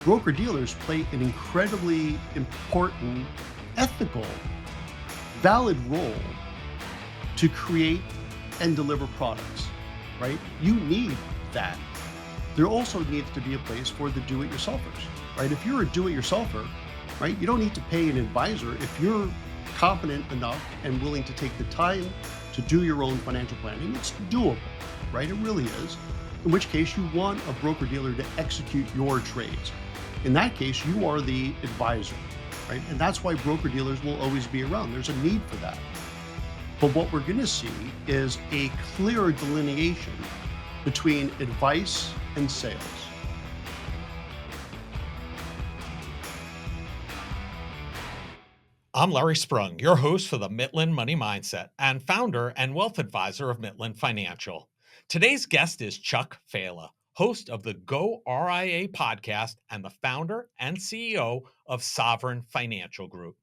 Broker dealers play an incredibly important, ethical, valid role to create and deliver products, right? You need that. There also needs to be a place for the do-it-yourselfers, right? If you're a do-it-yourselfer, right, you don't need to pay an advisor if you're competent enough and willing to take the time to do your own financial planning. It's doable, right? It really is. In which case, you want a broker dealer to execute your trades. In that case, you are the advisor, right? And that's why broker dealers will always be around. There's a need for that. But what we're going to see is a clearer delineation between advice and sales. I'm Larry Sprung, your host for the Mitlin Money Mindset and founder and wealth advisor of Mitlin Financial. Today's guest is Chuck Failla, host of the goRIA podcast and the founder and CEO of Sovereign Financial Group.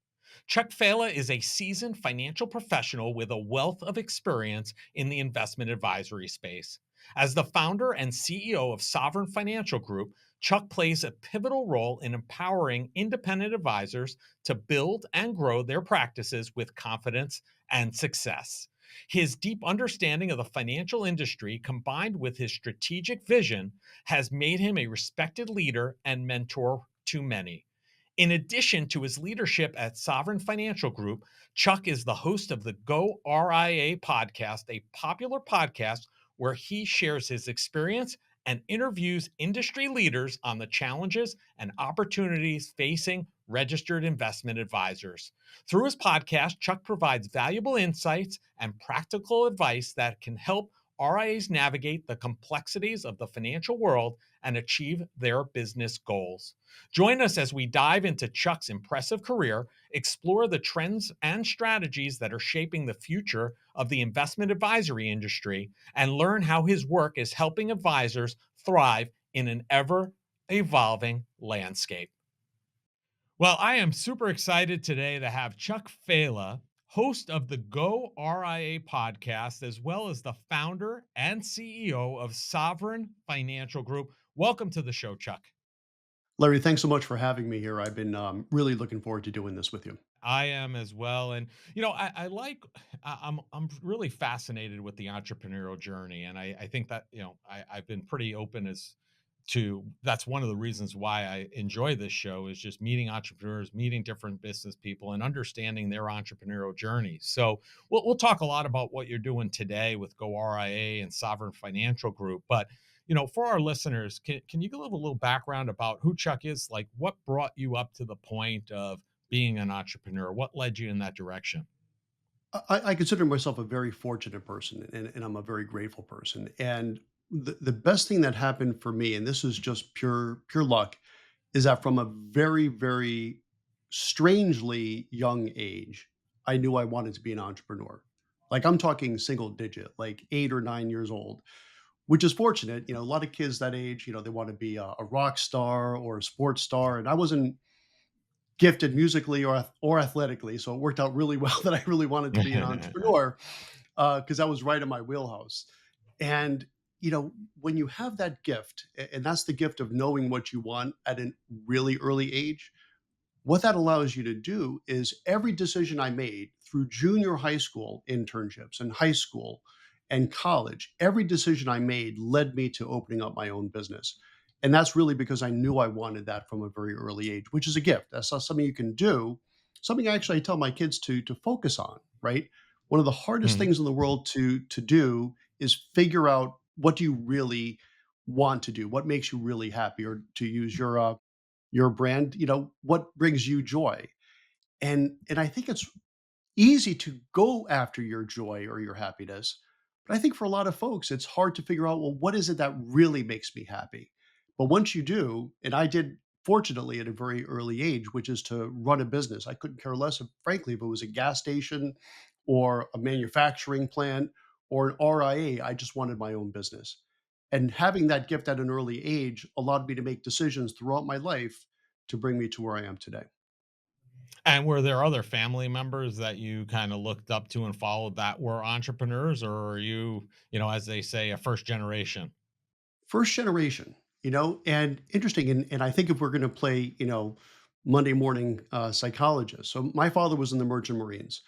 Chuck Failla is a seasoned financial professional with a wealth of experience in the investment advisory space. As the founder and CEO of Sovereign Financial Group, Chuck plays a pivotal role in empowering independent advisors to build and grow their practices with confidence and success. His deep understanding of the financial industry, combined with his strategic vision, has made him a respected leader and mentor to many. In addition to his leadership at Sovereign Financial Group, Chuck is the host of the goRIA podcast, a popular podcast where he shares his experience and interviews industry leaders on the challenges and opportunities facing registered investment advisors. Through his podcast, Chuck provides valuable insights and practical advice that can help RIAs navigate the complexities of the financial world and achieve their business goals. Join us as we dive into Chuck's impressive career, explore the trends and strategies that are shaping the future of the investment advisory industry, and learn how his work is helping advisors thrive in an ever evolving landscape. Well, I am super excited today to have Chuck Failla, host of the goRIA podcast, as well as the founder and CEO of Sovereign Financial Group. Welcome to the show, Chuck. Larry, thanks so much for having me here. I've been really looking forward to doing this with you. I am as well, and I like. I'm really fascinated with the entrepreneurial journey, and I think that I've been pretty open as to that's one of the reasons why I enjoy this show is just meeting entrepreneurs, meeting different business people, and understanding their entrepreneurial journeys. So we'll talk a lot about what you're doing today with goRIA and Sovereign Financial Group, but for our listeners, can you give a little background about who Chuck is? Like, what brought you up to the point of being an entrepreneur? What led you in that direction? I consider myself a very fortunate person, and I'm a very grateful person. And the best thing that happened for me, and this is just pure luck, is that from a very, very strangely young age, I knew I wanted to be an entrepreneur. Like I'm talking single digit, like 8 or 9 years old, which is fortunate. A lot of kids that age, they want to be a rock star or a sports star. And I wasn't gifted musically or athletically, so it worked out really well that I really wanted to be an entrepreneur, because that was right in my wheelhouse. And, when you have that gift, and that's the gift of knowing what you want at a really early age, what that allows you to do is every decision I made through junior high school internships and high school and college, every decision I made led me to opening up my own business. And that's really because I knew I wanted that from a very early age, which is a gift. That's not something you can do. Something actually I tell my kids to focus on, right? One of the hardest Mhm. things in the world to do is figure out what do you really want to do, what makes you really happy, or to use your brand, what brings you joy. And I think it's easy to go after your joy or your happiness. But I think for a lot of folks, it's hard to figure out, well, what is it that really makes me happy? But once you do, and I did fortunately at a very early age, which is to run a business. I couldn't care less, frankly, if it was a gas station or a manufacturing plant or an RIA. I just wanted my own business. And having that gift at an early age allowed me to make decisions throughout my life to bring me to where I am today. And were there other family members that you kind of looked up to and followed that were entrepreneurs, or are you, as they say, a first generation? First generation. and interesting. And I think if we're going to play, Monday morning psychologist. So my father was in the Merchant Marines,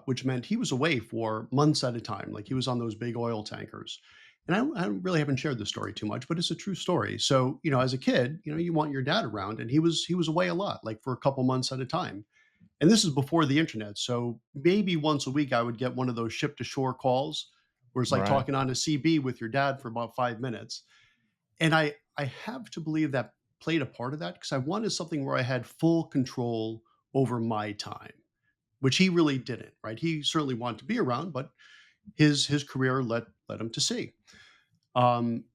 which meant he was away for months at a time. Like he was on those big oil tankers. And I really haven't shared this story too much, but it's a true story. So, as a kid, you want your dad around, and he was away a lot, like for a couple months at a time. And this is before the internet. So maybe once a week I would get one of those ship to shore calls where it's like Right. talking on a CB with your dad for about 5 minutes. And I have to believe that played a part of that because I wanted something where I had full control over my time, which he really didn't, right? He certainly wanted to be around, but his career led him to sea. Um,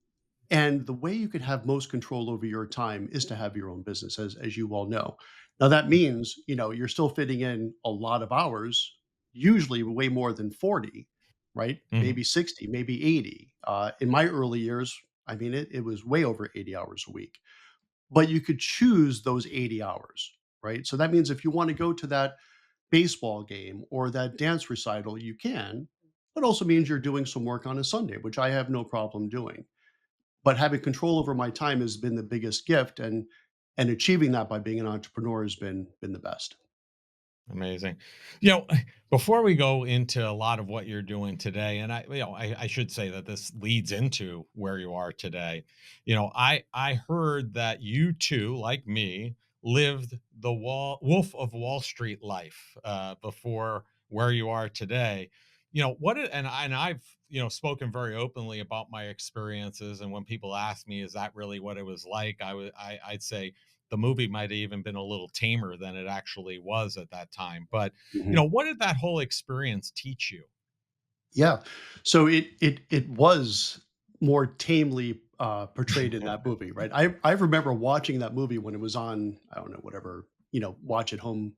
and the way you can have most control over your time is to have your own business, as you all know. Now that means, you're still fitting in a lot of hours, usually way more than 40, right? Mhm. Maybe 60, maybe 80. In my early years, I mean, it was way over 80 hours a week. But you could choose those 80 hours, right? So that means if you want to go to that baseball game or that dance recital, you can. It also means you're doing some work on a Sunday, which I have no problem doing. But having control over my time has been the biggest gift, and achieving that by being an entrepreneur has been the best. Amazing. You know, before we go into a lot of what you're doing today, and I should say that this leads into where you are today. I heard that you too, like me, lived the Wolf of Wall Street life before where you are today. And I've spoken very openly about my experiences, and when people ask me, "Is that really what it was like?" I'd say the movie might have even been a little tamer than it actually was at that time. But, Mhm. what did that whole experience teach you? Yeah. So it was more tamely, portrayed in that movie, right? I remember watching that movie when it was on, I don't know, whatever, watch at home,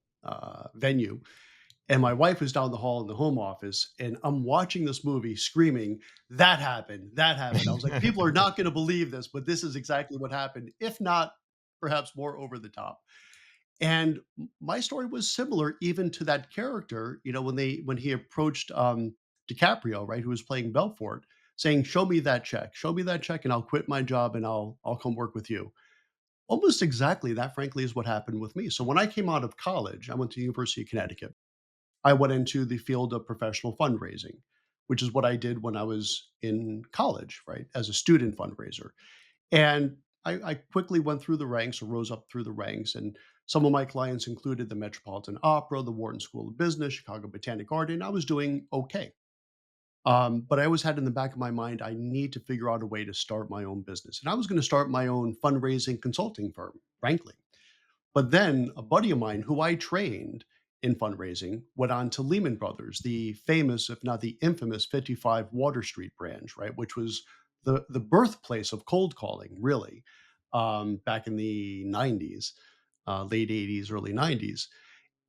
venue, and my wife was down the hall in the home office, and I'm watching this movie screaming, "That happened, that happened." I was like, "People are not gonna believe this, but this is exactly what happened, if not perhaps more over the top." And my story was similar even to that character, when he approached, DiCaprio, right, who was playing Belfort, saying, show me that check, and I'll quit my job and I'll come work with you." Almost exactly that, frankly, is what happened with me. So when I came out of college, I went to the University of Connecticut. I went into the field of professional fundraising, which is what I did when I was in college, right, as a student fundraiser. And I quickly went through the ranks or rose up through the ranks. And some of my clients included the Metropolitan Opera, the Wharton School of Business, Chicago Botanic Garden. I was doing okay. But I always had in the back of my mind, I need to figure out a way to start my own business. And I was going to start my own fundraising consulting firm, frankly. But then a buddy of mine who I trained in fundraising went on to Lehman Brothers, the famous, if not the infamous 55 Water Street branch, right? Which was the birthplace of cold calling, really, back in the 90s, late 80s, early 90s.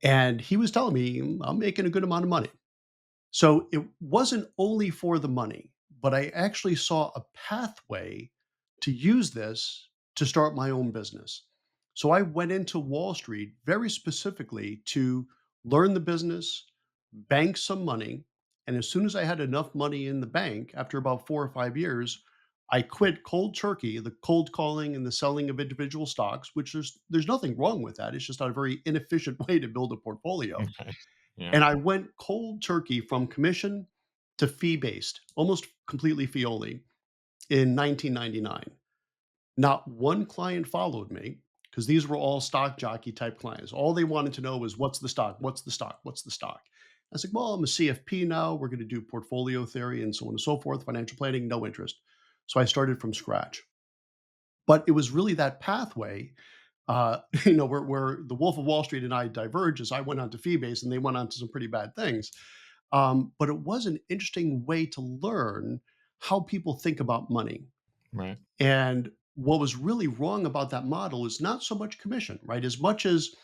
And he was telling me, I'm making a good amount of money. So it wasn't only for the money, but I actually saw a pathway to use this to start my own business. So I went into Wall Street very specifically to learn the business, bank some money. And as soon as I had enough money in the bank, after about 4 or 5 years, I quit cold turkey, the cold calling and the selling of individual stocks, which there's nothing wrong with that. It's just not a very inefficient way to build a portfolio. Okay. Yeah. And I went cold turkey from commission to fee based, almost completely fee only in 1999. Not one client followed me because these were all stock jockey type clients. All they wanted to know was what's the stock? What's the stock? What's the stock? I was like, well, I'm a CFP now. We're going to do portfolio theory and so on and so forth, financial planning, no interest. So I started from scratch. But it was really that pathway, where the Wolf of Wall Street and I diverged as I went on to fee base and they went on to some pretty bad things. But it was an interesting way to learn how people think about money. Right. And what was really wrong about that model is not so much commission, right? As much as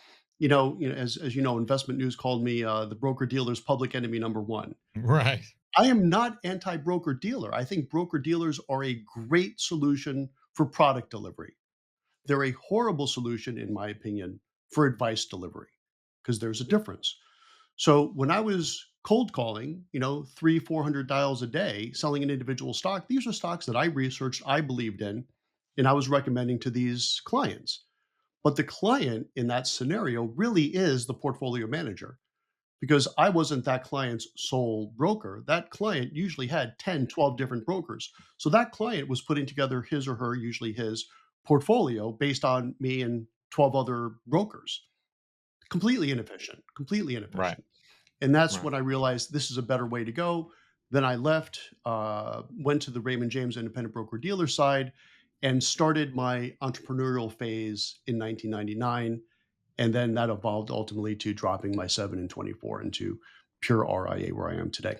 as you know, investment news called me the broker dealer's public enemy number one. Right. I am not anti broker dealer. I think broker dealers are a great solution for product delivery. They're a horrible solution, in my opinion, for advice delivery because there's a difference. So when I was cold calling, three, 400 dials a day, selling an individual stock, these are stocks that I researched, I believed in, and I was recommending to these clients. But the client in that scenario really is the portfolio manager because I wasn't that client's sole broker. That client usually had 10, 12 different brokers. So that client was putting together his or her, usually his portfolio based on me and 12 other brokers. Completely inefficient, completely Right. inefficient. And that's Right. when I realized this is a better way to go. Then I left, went to the Raymond James independent broker dealer side and started my entrepreneurial phase in 1999. And then that evolved ultimately to dropping my 7 and 24 into pure RIA where I am today.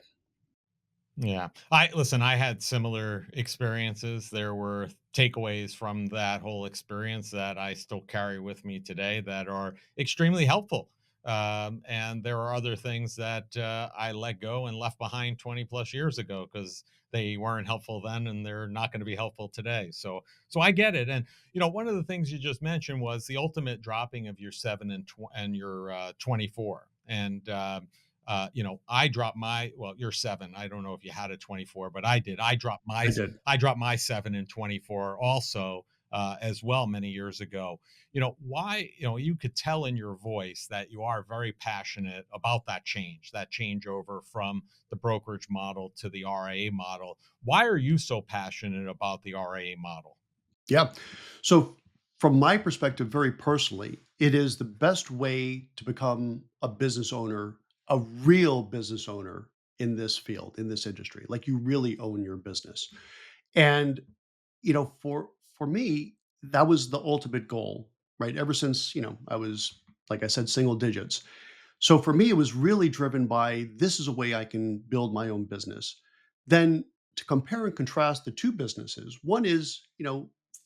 Yeah. I listen, I had similar experiences. There were takeaways from that whole experience that I still carry with me today that are extremely helpful. And there are other things that I let go and left behind 20 plus years ago because they weren't helpful then and they're not going to be helpful today. So I get it. And one of the things you just mentioned was the ultimate dropping of your 7 and your 24. And I dropped my, well, you're 7. I don't know if you had a 24, but I did. I did. I dropped my 7 and 24 also as well many years ago. Why, you could tell in your voice that you are very passionate about that changeover from the brokerage model to the RIA model. Why are you so passionate about the RIA model? Yeah. So, from my perspective, very personally, it is the best way to become a business owner, a real business owner in this field, in this industry. Like you really own your business. And, for me, that was the ultimate goal, right? Ever since, I was, like I said, single digits. So for me, it was really driven by this is a way I can build my own business. Then to compare and contrast the two businesses, one is,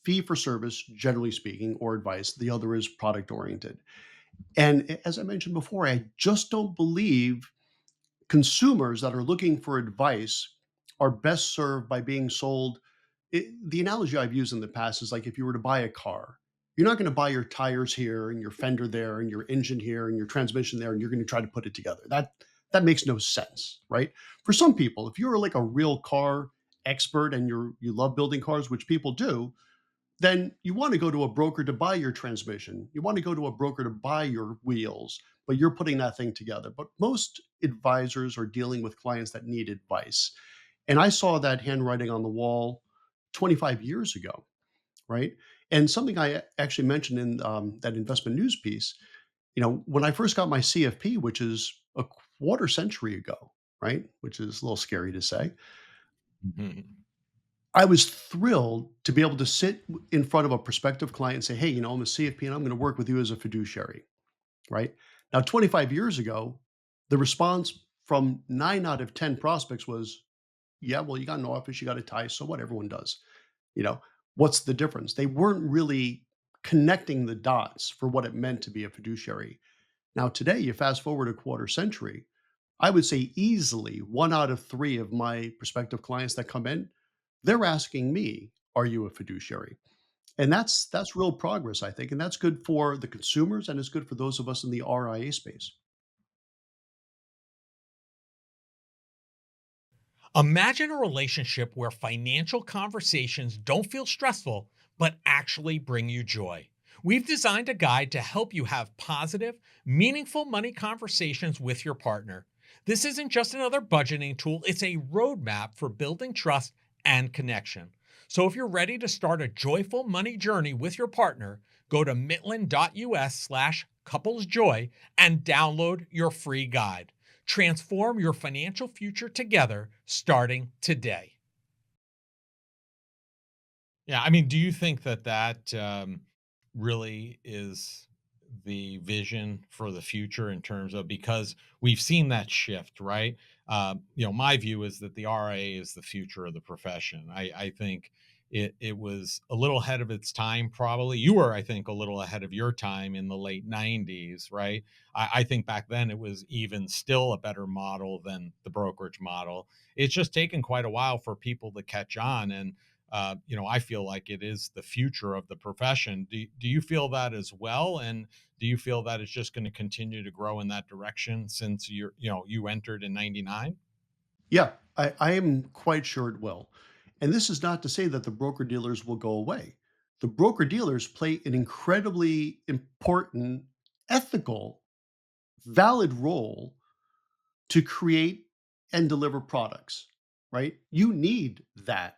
fee for service, generally speaking, or advice. The other is product oriented. And as I mentioned before, I just don't believe consumers that are looking for advice are best served by being sold. The analogy I've used in the past is like if you were to buy a car, you're not going to buy your tires here and your fender there and your engine here and your transmission there and you're going to try to put it together. That makes no sense, right? For some people, if you're like a real car expert and you love building cars, which people do, then you want to go to a broker to buy your transmission. You want to go to a broker to buy your wheels, but you're putting that thing together. But most advisors are dealing with clients that need advice. And I saw that handwriting on the wall 25 years ago, right? And something I actually mentioned in that investment news piece, when I first got my CFP, which is a quarter century ago, right? Which is a little scary to say. Mhm. I was thrilled to be able to sit in front of a prospective client and say, "Hey, I'm a CFP and I'm going to work with you as a fiduciary." Right now, 25 years ago, the response from 9 out of 10 prospects was, "Yeah, well, you got an office, you got a tie, so what? Everyone does." You know, what's the difference? They weren't really connecting the dots for what it meant to be a fiduciary. Now, today, you fast forward a quarter century, I would say easily 1 out of 3 of my prospective clients that come in, they're asking me, "Are you a fiduciary?" And that's real progress, I think, and that's good for the consumers and it's good for those of us in the RIA space. Imagine a relationship where financial conversations don't feel stressful, but actually bring you joy. We've designed a guide to help you have positive, meaningful money conversations with your partner. This isn't just another budgeting tool, it's a roadmap for building trust and connection. So if you're ready to start a joyful money journey with your partner, go to mitlin.us/couplesjoy and download your free guide. Transform your financial future together starting today. Yeah, I mean, do you think that really is the vision for the future in terms of, because we've seen that shift, right? My view is that the RIA is the future of the profession. I think it was a little ahead of its time. Probably you were, I think, a little ahead of your time in the late '90s, right? I think back then it was even still a better model than the brokerage model. It's just taken quite a while for people to catch on, and I feel like it is the future of the profession. Do you feel that as well? And do you feel that it's just going to continue to grow in that direction since you entered in '99? Yeah, I am quite sure it will. And this is not to say that the broker dealers will go away. The broker dealers play an incredibly important, ethical, valid role to create and deliver products, right? You need that.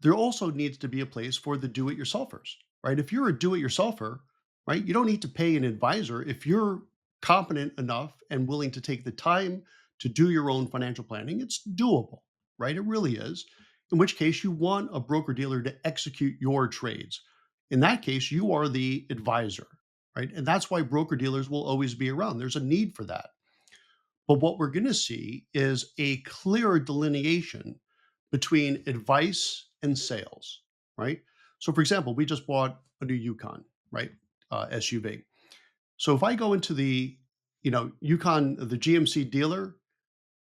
There also needs to be a place for the do-it-yourselfers, right? If you're a do-it-yourselfer, right, you don't need to pay an advisor if you're competent enough and willing to take the time to do your own financial planning. It's doable, right? It really is. In which case, you want a broker dealer to execute your trades. In that case, you are the advisor, right? And that's why broker dealers will always be around. There's a need for that. But what we're going to see is a clearer delineation between advice and sales, right? So, for example, we just bought a new Yukon, right? SUV. So if I go into the, Yukon, the GMC dealer,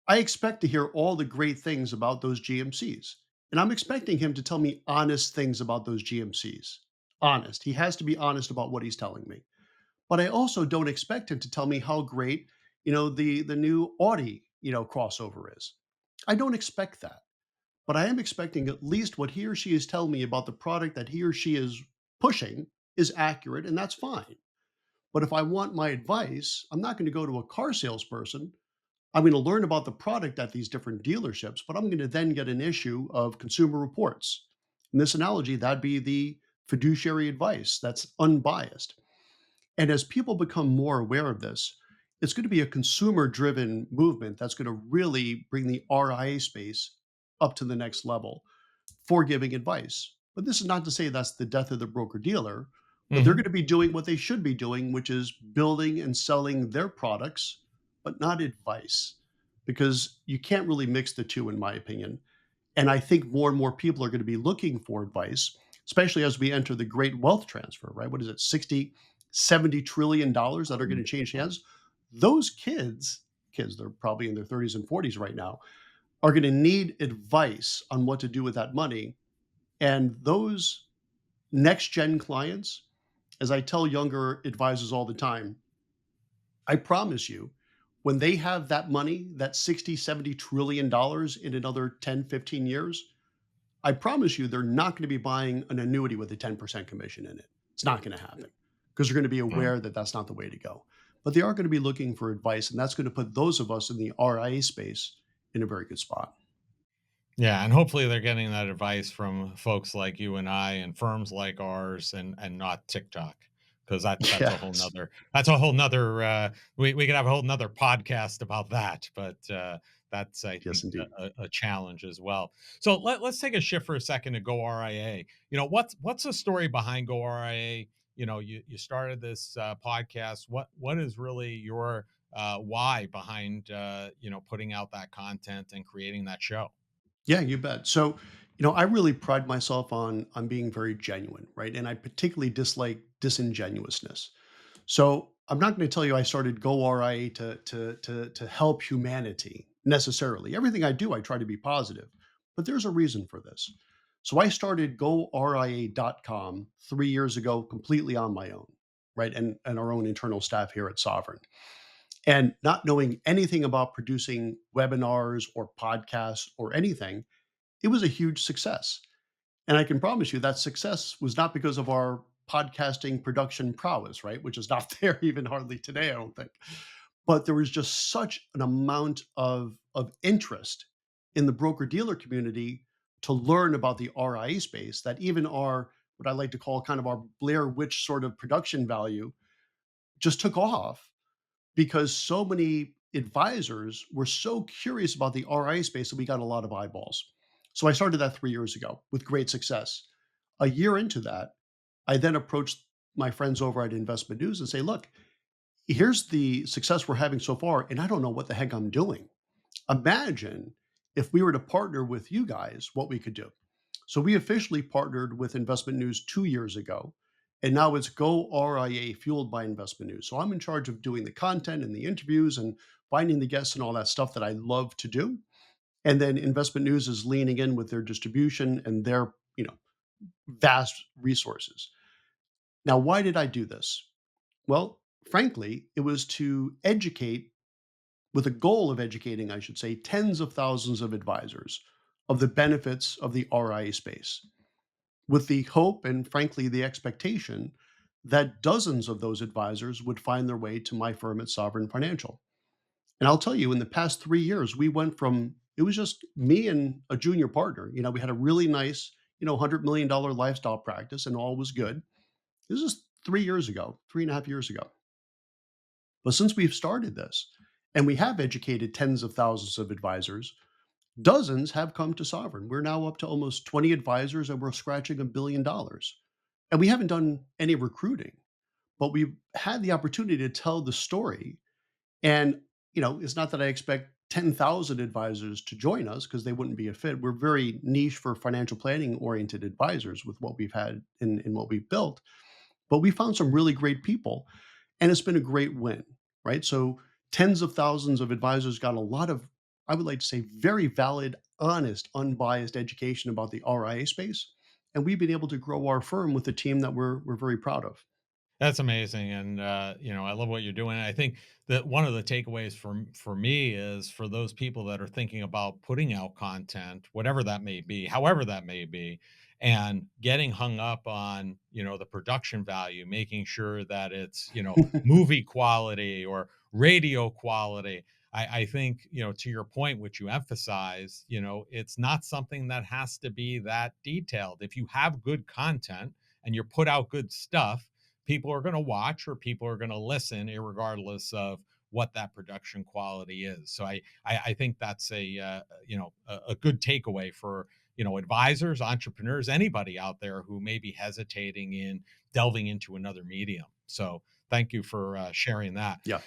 I expect to hear all the great things about those GMCs. And I'm expecting him to tell me honest things about those GMCs. Honest. He has to be honest about what he's telling me. But I also don't expect him to tell me how great, the new Audi, crossover is. I don't expect that. But I am expecting at least what he or she is telling me about the product that he or she is pushing is accurate, and that's fine. But if I want my advice, I'm not going to go to a car salesperson. I'm going to learn about the product at these different dealerships, but I'm going to then get an issue of Consumer Reports. In this analogy, that'd be the fiduciary advice that's unbiased. And as people become more aware of this, it's going to be a consumer driven movement that's going to really bring the RIA space up to the next level for giving advice. But this is not to say that's the death of the broker dealer, but they're Mhm. going to be doing what they should be doing, which is building and selling their products, but not advice, because you can't really mix the two, in my opinion. And I think more and more people are going to be looking for advice, especially as we enter the great wealth transfer, right? What is it, 60, $70 trillion that are going to change hands? Those kids, they're probably in their 30s and 40s right now, are going to need advice on what to do with that money. And those next gen clients, as I tell younger advisors all the time, I promise you, when they have that money, that 60, $70 trillion in another 10, 15 years, I promise you they're not going to be buying an annuity with a 10% commission in it. It's not going to happen because they're going to be Mm. aware that that's not the way to go. But they are going to be looking for advice, and that's going to put those of us in the RIA space in a very good spot. Yeah, and hopefully they're getting that advice from folks like you and I and firms like ours and not TikTok, because that's a whole Yes. nother that's a whole nother we could have a whole nother podcast about that, but that's I Yes, think indeed. a challenge as well. So let's take a shift for a second to go RIA. What's the story behind go RIA? You started this podcast. What is really your why behind putting out that content and creating that show? Yeah, you bet. So, I really pride myself on being very genuine, right? And I particularly dislike disingenuousness. So I'm not going to tell you I started goRIA to help humanity necessarily. Everything I do, I try to be positive, but there's a reason for this. So I started goRIA.com 3 years ago, completely on my own, right? And our own internal staff here at Sovereign. And not knowing anything about producing webinars or podcasts or anything, it was a huge success. And I can promise you that success was not because of our podcasting production prowess, right? Which is not there even hardly today, I don't think. But there was just such an amount of interest in the broker dealer community to learn about the RIA space that even our, what I like to call kind of our Blair Witch sort of production value, just took off because so many advisors were so curious about the RIA space that we got a lot of eyeballs. So I started that 3 years ago with great success. A year into that, I then approached my friends over at Investment News and say, look, here's the success we're having so far, and I don't know what the heck I'm doing. Imagine if we were to partner with you guys, what we could do. So we officially partnered with Investment News 2 years ago, and now it's Go RIA fueled by Investment News. So I'm in charge of doing the content and the interviews and finding the guests and all that stuff that I love to do. And then Investment News is leaning in with their distribution and their, vast resources. Now, why did I do this? Well, frankly, it was to educate, with a goal of educating, I should say, tens of thousands of advisors of the benefits of the RIA space. with the hope and frankly the expectation that dozens of those advisors would find their way to my firm at Sovereign Financial. And I'll tell you, in the past 3 years, we went from it was just me and a junior partner. We had a really nice, $100 million lifestyle practice, and all was good. This is 3 years ago, 3.5 years ago. But since we've started this, and we have educated tens of thousands of advisors, dozens have come to Sovereign. We're now up to almost 20 advisors, and we're scratching $1 billion. And we haven't done any recruiting, but we've had the opportunity to tell the story. And, it's not that I expect 10,000 advisors to join us because they wouldn't be a fit. We're very niche for financial planning oriented advisors with what we've had in what we've built. But we found some really great people, and it's been a great win, right? So tens of thousands of advisors got a lot of, I would like to say, very valid, honest, unbiased education about the RIA space. And we've been able to grow our firm with a team that we're very proud of. That's amazing, and I love what you're doing. I think that one of the takeaways for me is for those people that are thinking about putting out content, whatever that may be, however that may be, and getting hung up on the production value, making sure that it's movie quality or radio quality. I think to your point, which you emphasize, it's not something that has to be that detailed. If you have good content and you put out good stuff, people are going to watch or people are going to listen, regardless of what that production quality is. So I think that's a good takeaway for advisors, entrepreneurs, anybody out there who may be hesitating in delving into another medium. So thank you for sharing that. Yeah.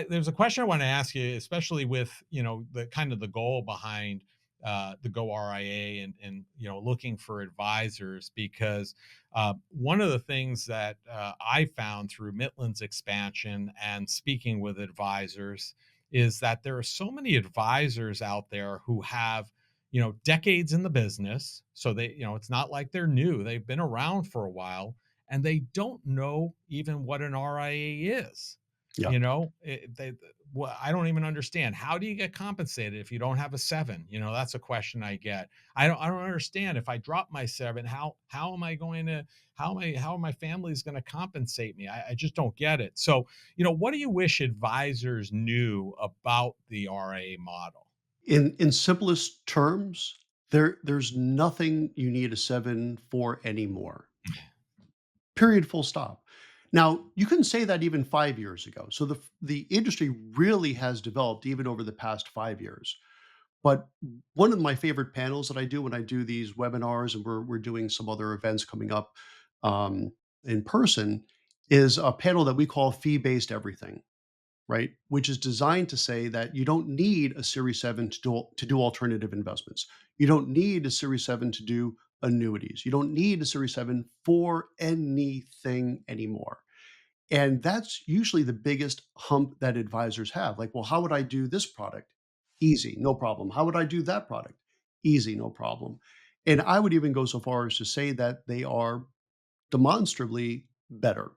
There's a question I want to ask you, especially with the kind of the goal behind the goRIA and looking for advisors, because one of the things that I found through Mitlin's expansion and speaking with advisors is that there are so many advisors out there who have decades in the business, so it's not like they're new, they've been around for a while, and they don't know even what an RIA is. Yeah. Well, I don't even understand. How do you get compensated if you don't have a seven? That's a question I get. I don't understand. If I drop my seven, how am I going to how my family's going to compensate me? I just don't get it. So, what do you wish advisors knew about the RIA model? In simplest terms, there's nothing you need a 7 for anymore. Period, full stop. Now, you couldn't say that even 5 years ago. So the industry really has developed even over the past 5 years. But one of my favorite panels that I do when I do these webinars, and we're doing some other events coming up, in person, is a panel that we call fee-based everything, right? Which is designed to say that you don't need a Series 7 to do alternative investments. You don't need a Series 7 to do annuities. You don't need a Series 7 for anything anymore. And that's usually the biggest hump that advisors have. Like, well, how would I do this product? Easy, no problem. How would I do that product? Easy, no problem. And I would even go so far as to say that they are demonstrably better.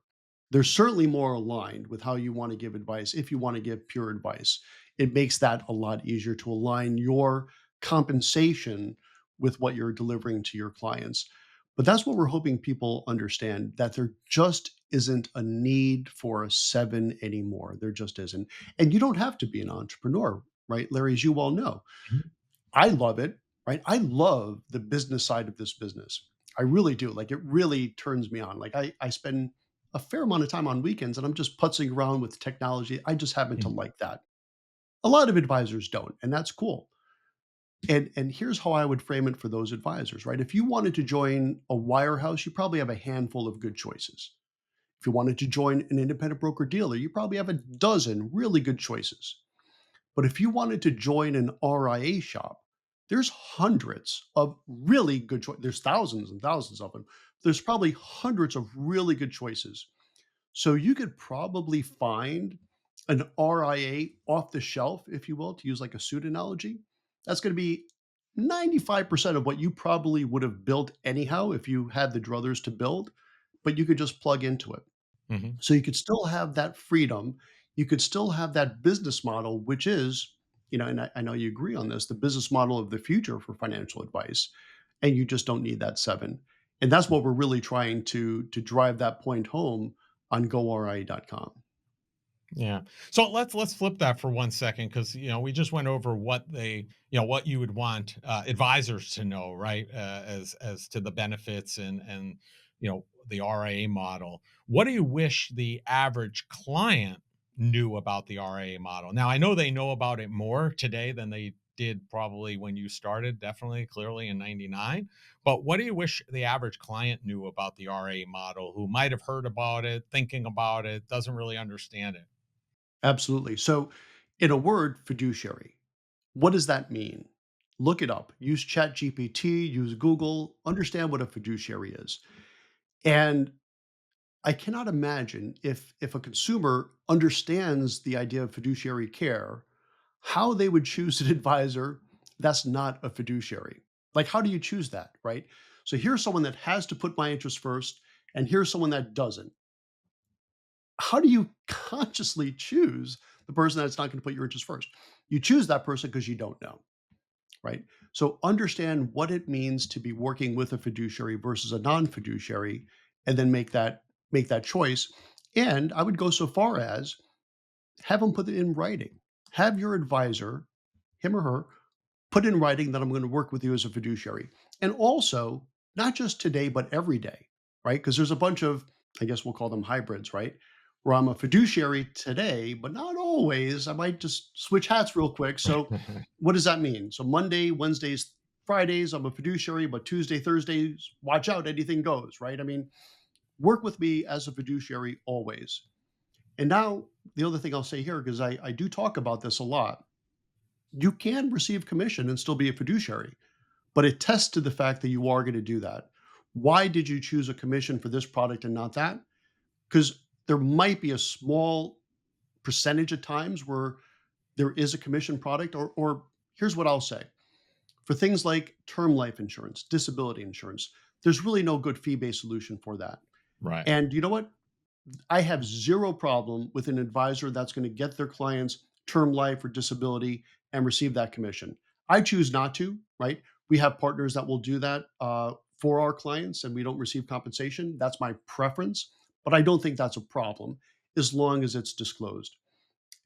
They're certainly more aligned with how you want to give advice if you want to give pure advice. It makes that a lot easier to align your compensation with what you're delivering to your clients. But that's what we're hoping people understand, that there just isn't a need for a 7 anymore. There just isn't. And you don't have to be an entrepreneur, right, Larry, as you well know. Mhm. I love it, right? I love the business side of this business. I really do. Like, it really turns me on. Like, I spend a fair amount of time on weekends and I'm just putzing around with technology. I just happen to Mhm. like that. A lot of advisors don't, and that's cool. And here's how I would frame it for those advisors, right? If you wanted to join a wirehouse, you probably have a handful of good choices. If you wanted to join an independent broker dealer, you probably have a dozen really good choices. But if you wanted to join an RIA shop, there's hundreds of really good choices. There's thousands and thousands of them. There's probably hundreds of really good choices. So you could probably find an RIA off the shelf, if you will, to use like a suit analogy. That's going to be 95% of what you probably would have built anyhow if you had the druthers to build, but you could just plug into it. Mhm. So you could still have that freedom. You could still have that business model, which is, and I know you agree on this, the business model of the future for financial advice. And you just don't need that 7. And that's what we're really trying to drive that point home on goRIA.com. Yeah. So let's flip that for 1 second, because we just went over what what you would want advisors to know, right? As to the benefits and the RIA model. What do you wish the average client knew about the RIA model? Now I know they know about it more today than they did probably when you started, definitely clearly in 99. But what do you wish the average client knew about the RIA model, who might have heard about it, thinking about it, doesn't really understand it? Absolutely. So, in a word, fiduciary. What does that mean? Look it up. Use ChatGPT, use Google, understand what a fiduciary is. And I cannot imagine if a consumer understands the idea of fiduciary care, how they would choose an advisor that's not a fiduciary. Like, how do you choose that, right? So here's someone that has to put my interest first, and here's someone that doesn't. How do you consciously choose the person that's not going to put your interest first? You choose that person because you don't know, right? So understand what it means to be working with a fiduciary versus a non-fiduciary, and then make that choice. And I would go so far as have them put it in writing. Have your advisor, him or her, put in writing that I'm going to work with you as a fiduciary. And also, not just today, but every day, right? Because there's a bunch of, I guess we'll call them hybrids, right? Where I'm a fiduciary today, but not always. I might just switch hats real quick. So, what does that mean? So, Monday, Wednesdays, Fridays, I'm a fiduciary, but Tuesday, Thursdays, watch out, anything goes, right? I mean, work with me as a fiduciary always. And now, the other thing I'll say here, because I do talk about this a lot, you can receive commission and still be a fiduciary, but it tests to the fact that you are going to do that. Why did you choose a commission for this product and not that? Because there might be a small percentage of times where there is a commission product, or here's what I'll say. For things like term life insurance, disability insurance, there's really no good fee-based solution for that. Right. And you know what? I have zero problem with an advisor that's going to get their clients term life or disability and receive that commission. I choose not to, right? We have partners that will do that for our clients and we don't receive compensation. That's my preference, but I don't think that's a problem as long as it's disclosed.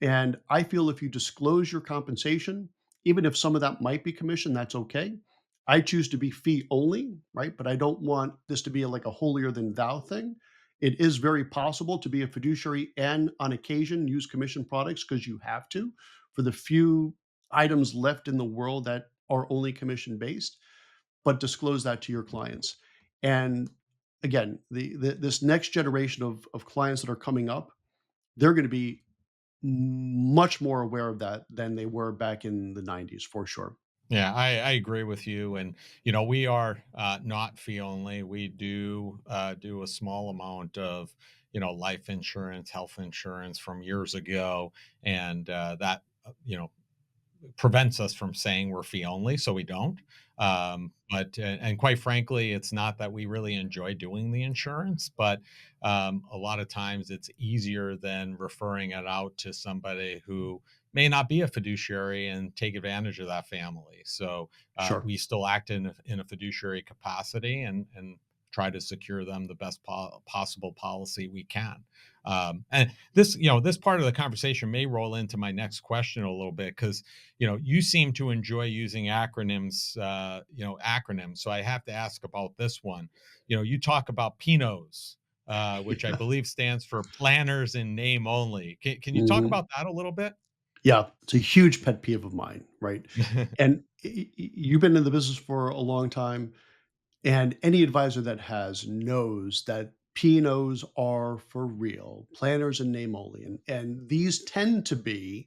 And I feel if you disclose your compensation, even if some of that might be commission, that's okay. I choose to be fee only, right? But I don't want this to be like a holier than thou thing. It is very possible to be a fiduciary and on occasion use commission products because you have to for the few items left in the world that are only commission based, but disclose that to your clients. And again, this next generation of clients that are coming up, they're going to be much more aware of that than they were back in the '90s, for sure. Yeah, I agree with you. And, we are not fee only. We do a small amount of, life insurance, health insurance from years ago. And that, prevents us from saying we're fee only, so we don't. But and quite frankly, it's not that we really enjoy doing the insurance, but a lot of times it's easier than referring it out to somebody who may not be a fiduciary and take advantage of that family. So Sure. we still act in a fiduciary capacity and try to secure them the best possible policy we can. And this part of the conversation may roll into my next question a little bit, because you seem to enjoy using acronyms. So I have to ask about this one. You talk about PINOs, which I Yeah. believe stands for planners in name only. Can you talk Mhm. about that a little bit? Yeah, it's a huge pet peeve of mine, right? And you've been in the business for a long time, and any advisor that has knows that P&Os are for real, planners and name only, and these tend to be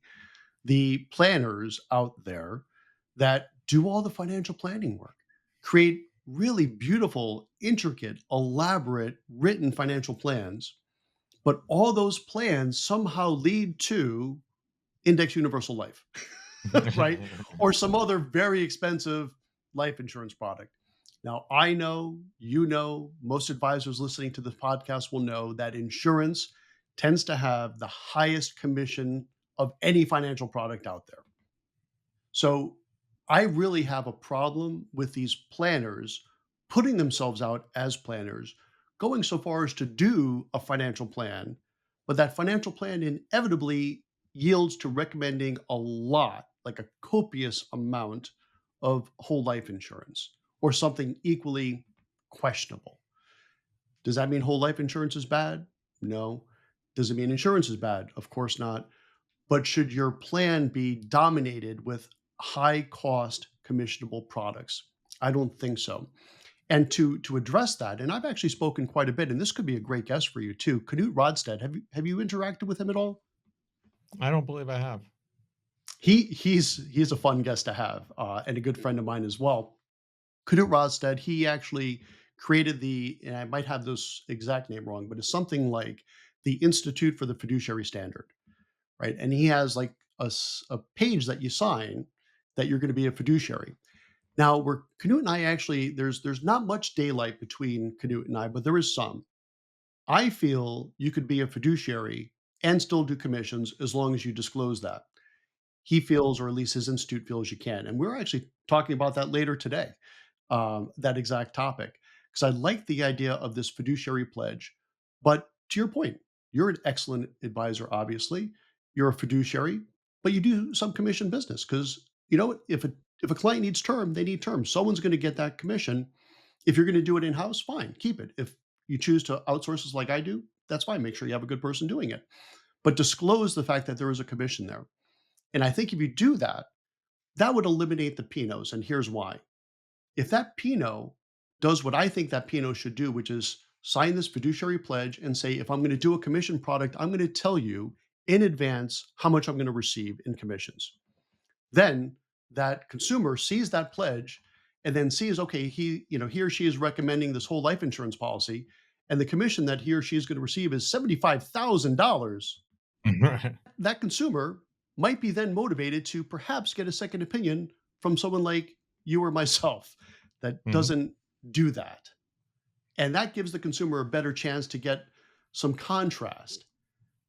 the planners out there that do all the financial planning work, create really beautiful, intricate, elaborate written financial plans, but all those plans somehow lead to index universal life, right? Or some other very expensive life insurance product. Now, I know, most advisors listening to this podcast will know that insurance tends to have the highest commission of any financial product out there. So I really have a problem with these planners putting themselves out as planners, going so far as to do a financial plan, but that financial plan inevitably yields to recommending a lot, like a copious amount of whole life insurance or something equally questionable. Does that mean whole life insurance is bad? No. Does it mean insurance is bad? Of course not. But should your plan be dominated with high cost commissionable products? I don't think so. And to address that, and I've actually spoken quite a bit, and this could be a great guest for you too. Knut Rodstead, have you interacted with him at all? I don't believe I have. He's a fun guest to have, and a good friend of mine as well. Knut Rodstead, he actually created and I might have this exact name wrong, but it's something like the Institute for the Fiduciary Standard, right? And he has like a page that you sign that you're going to be a fiduciary. Now, where Canute and I actually, there's not much daylight between Canute and I, but there is some. I feel you could be a fiduciary and still do commissions as long as you disclose that. He feels, or at least his institute feels, you can. And we're actually talking about that later today, that exact topic, because I like the idea of this fiduciary pledge. But to your point, you're an excellent advisor, obviously. You're a fiduciary, but you do some commission business because you know what? If a client needs term, they need term. Someone's going to get that commission. If you're going to do it in house, fine, keep it. If you choose to outsource this like I do, that's fine. Make sure you have a good person doing it, but disclose the fact that there is a commission there. And I think if you do that, that would eliminate the Pinos. And here's why. If that Pino does what I think that Pino should do, which is sign this fiduciary pledge and say, if I'm going to do a commission product, I'm going to tell you in advance how much I'm going to receive in commissions. Then that consumer sees that pledge and then sees, okay, he or she is recommending this whole life insurance policy, and the commission that he or she is going to receive is $75,000. Right. That consumer might be then motivated to perhaps get a second opinion from someone like you or myself that Mhm. doesn't do that. And that gives the consumer a better chance to get some contrast.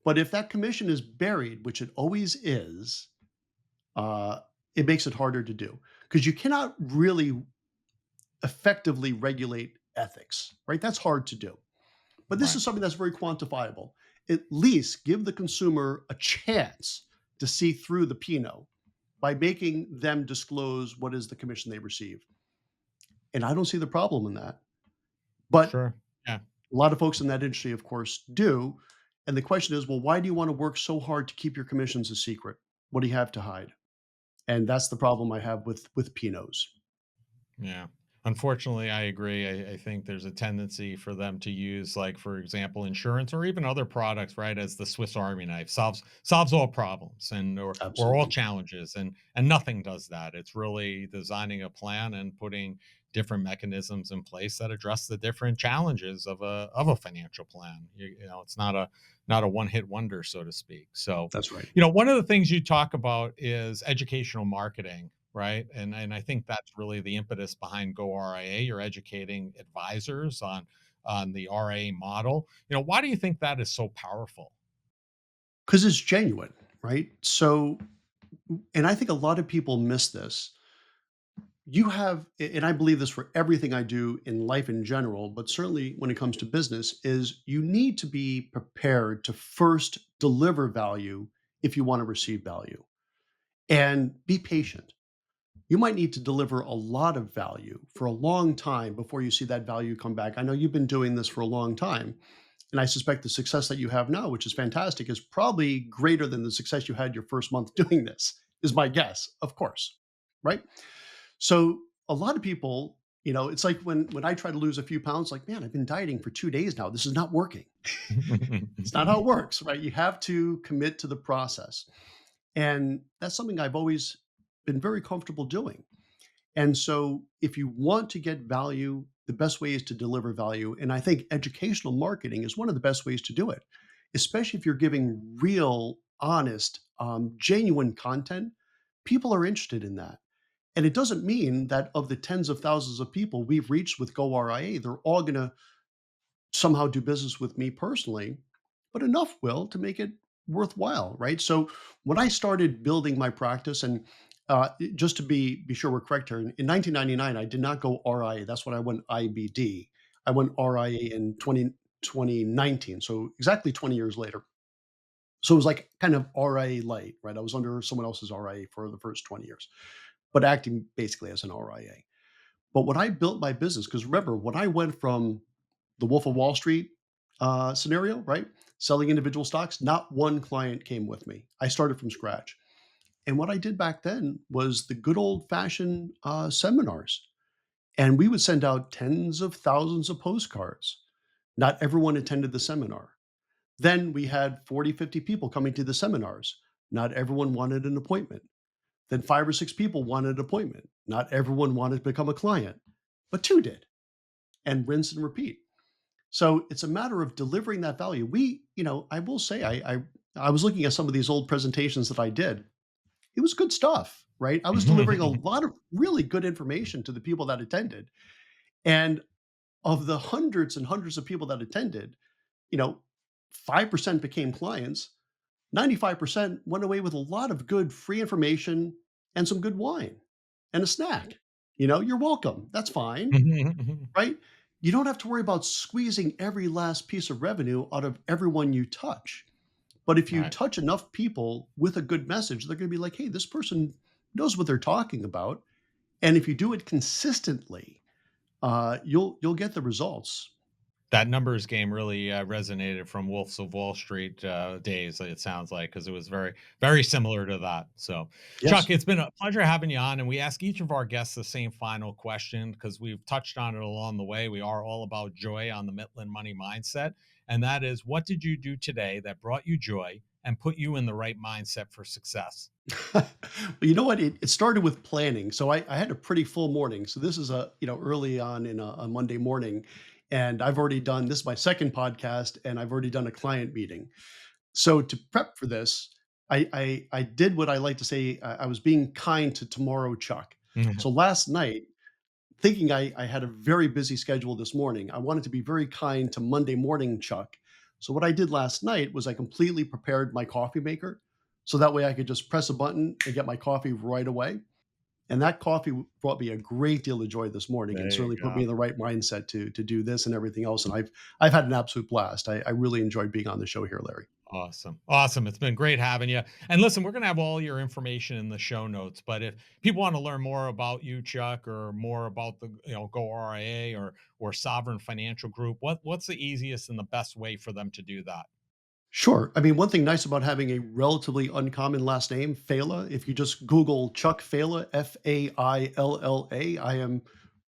But if that commission is buried, which it always is, uh, it makes it harder to do because you cannot really effectively regulate ethics, right? That's hard to do. But this Right. is something that's very quantifiable. At least give the consumer a chance to see through the Pinot by making them disclose what is the commission they receive. And I don't see the problem in that. But Sure. Yeah. a lot of folks in that industry, of course, do. And the question is, well, why do you want to work so hard to keep your commissions a secret? What do you have to hide? And that's the problem I have with Pinots. Yeah. Unfortunately, I agree. I think there's a tendency for them to use, like, for example, insurance or even other products, right, as the Swiss Army knife, solves all problems and or all Absolutely. challenges, and nothing does that. It's really designing a plan and putting different mechanisms in place that address the different challenges of a financial plan. It's not a one hit wonder, so to speak. So, That's right. one of the things you talk about is educational marketing, right? And I think that's really the impetus behind goRIA. You're educating advisors on the RIA model. Why do you think that is so powerful? Because it's genuine, right? So, and I think a lot of people miss this. You have, and I believe this for everything I do in life in general, but certainly when it comes to business, is you need to be prepared to first deliver value if you want to receive value and be patient. You might need to deliver a lot of value for a long time before you see that value come back. I know you've been doing this for a long time, and I suspect the success that you have now, which is fantastic, is probably greater than the success you had your first month doing this, is my guess, of course, right? So a lot of people, it's like when I try to lose a few pounds, like, man, I've been dieting for 2 days now. This is not working. It's not how it works, right? You have to commit to the process. And that's something I've always been very comfortable doing. And so if you want to get value, the best way is to deliver value. And I think educational marketing is one of the best ways to do it, especially if you're giving real, honest, genuine content. People are interested in that. And it doesn't mean that of the tens of thousands of people we've reached with goRIA, they're all going to somehow do business with me personally, but enough will to make it worthwhile, right? So when I started building my practice, and just to be sure we're correct here, in 1999, I did not go RIA. That's when I went IBD. I went RIA in 2019, so exactly 20 years later. So it was like kind of RIA light, right? I was under someone else's RIA for the first 20 years, but acting basically as an RIA. But when I built my business, because remember, when I went from the Wolf of Wall Street scenario, right? Selling individual stocks, not one client came with me. I started from scratch. And what I did back then was the good old fashioned seminars. And we would send out tens of thousands of postcards. Not everyone attended the seminar. Then we had 40, 50 people coming to the seminars. Not everyone wanted an appointment. Then 5 or 6 people wanted an appointment. Not everyone wanted to become a client, but 2 did, and rinse and repeat. So it's a matter of delivering that value. I will say, I was looking at some of these old presentations that I did. It was good stuff, right? I was delivering a lot of really good information to the people that attended. And of the hundreds and hundreds of people that attended, you know, 5% became clients, 95% went away with a lot of good free information and some good wine and a snack. You're welcome. That's fine, right? You don't have to worry about squeezing every last piece of revenue out of everyone you touch. But if you Right. touch enough people with a good message, they're going to be like, hey, this person knows what they're talking about. And if you do it consistently, you'll get the results. That numbers game really resonated from Wolves of Wall Street days. It sounds like because it was very, very similar to that. So, Chuck, Yes. it's been a pleasure having you on, and we ask each of our guests the same final question because we've touched on it along the way. We are all about joy on the Mitlin Money Mindset, and that is, what did you do today that brought you joy and put you in the right mindset for success? Well, you know what? It started with planning. So I had a pretty full morning. So this is early on in a Monday morning. And I've already done this is my second podcast, and I've already done a client meeting. So to prep for this, I did what I like to say. I was being kind to tomorrow, Chuck. So last night, thinking I had a very busy schedule this morning, I wanted to be very kind to Monday morning, Chuck. So what I did last night was I completely prepared my coffee maker, so that way I could just press a button and get my coffee right away. And that coffee brought me a great deal of joy this morning, and There you certainly put me go. in the right mindset to do this and everything else. And I've had an absolute blast. I really enjoyed being on the show here, Larry. Awesome. Awesome. It's been great having you. And listen, we're going to have all your information in the show notes, but if people want to learn more about you, Chuck, or more about the, goRIA or Sovereign Financial Group, what's the easiest and the best way for them to do that? Sure. I mean, one thing nice about having a relatively uncommon last name, Failla, if you just Google Chuck Failla, Failla, I am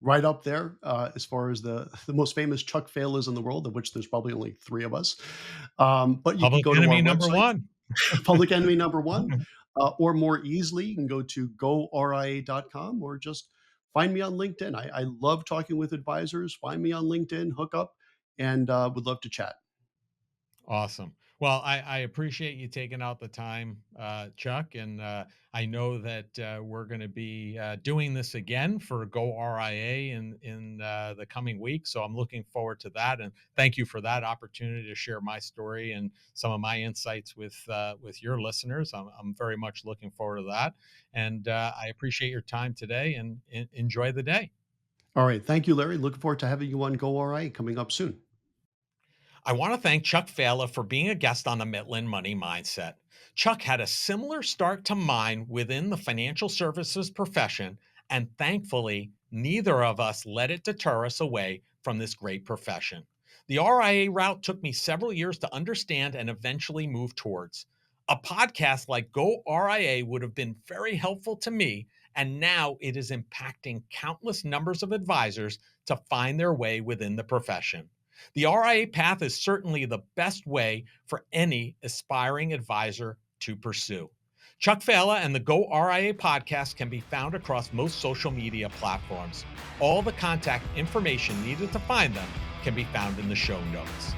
right up there as far as the most famous Chuck Faillas in the world, of which there's probably only 3 of us. But you can Public go to enemy our number website, one. public enemy number one, or more easily, you can go to goRIA.com or just find me on LinkedIn. I love talking with advisors. Find me on LinkedIn, hook up, and would love to chat. Awesome. Well, I appreciate you taking out the time, Chuck, and I know that we're going to be doing this again for Go RIA in the coming week. So I'm looking forward to that, and thank you for that opportunity to share my story and some of my insights with your listeners. I'm very much looking forward to that, and I appreciate your time today, and enjoy the day. All right. Thank you, Larry. Looking forward to having you on goRIA coming up soon. I want to thank Chuck Failla for being a guest on the Mitlin Money Mindset. Chuck had a similar start to mine within the financial services profession, and thankfully, neither of us let it deter us away from this great profession. The RIA route took me several years to understand and eventually move towards. A podcast like Go RIA would have been very helpful to me, and now it is impacting countless numbers of advisors to find their way within the profession. The RIA path is certainly the best way for any aspiring advisor to pursue. Chuck Failla and the Go RIA podcast can be found across most social media platforms. All the contact information needed to find them can be found in the show notes.